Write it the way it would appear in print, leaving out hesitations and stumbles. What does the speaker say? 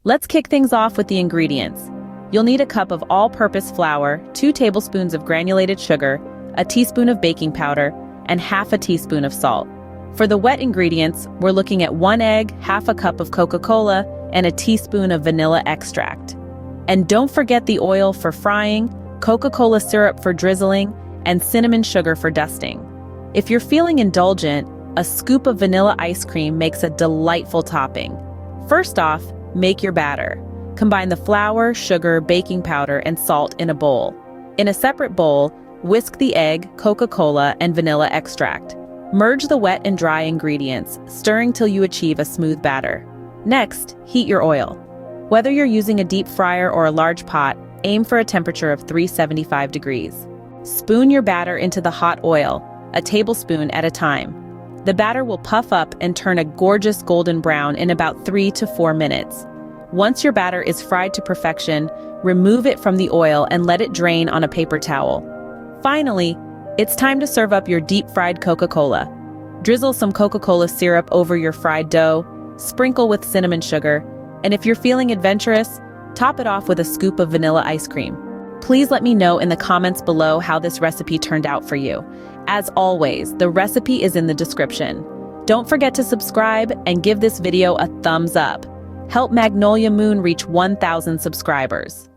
Let's kick things off with the ingredients. You'll need a cup of all-purpose flour, 2 tablespoons of granulated sugar, a teaspoon of baking powder, and half a teaspoon of salt. For the wet ingredients, we're looking at 1 egg, half a cup of Coca-Cola, and a teaspoon of vanilla extract. And don't forget the oil for frying, Coca-Cola syrup for drizzling, and cinnamon sugar for dusting. If you're feeling indulgent, a scoop of vanilla ice cream makes a delightful topping. First off, make your batter. Combine the flour, sugar, baking powder, and salt in a bowl. In a separate bowl, whisk the egg, Coca-Cola, and vanilla extract. Merge the wet and dry ingredients, stirring till you achieve a smooth batter. Next, heat your oil. Whether you're using a deep fryer or a large pot, aim for a temperature of 375 degrees. Spoon your batter into the hot oil, a tablespoon at a time. The batter will puff up and turn a gorgeous golden brown in about 3 to 4 minutes. Once your batter is fried to perfection, remove it from the oil and let it drain on a paper towel. Finally, it's time to serve up your deep-fried Coca-Cola. Drizzle some Coca-Cola syrup over your fried dough, sprinkle with cinnamon sugar, and if you're feeling adventurous, top it off with a scoop of vanilla ice cream. Please let me know in the comments below how this recipe turned out for you. As always, the recipe is in the description. Don't forget to subscribe and give this video a thumbs up. Help Magnolia Moon reach 1,000 subscribers.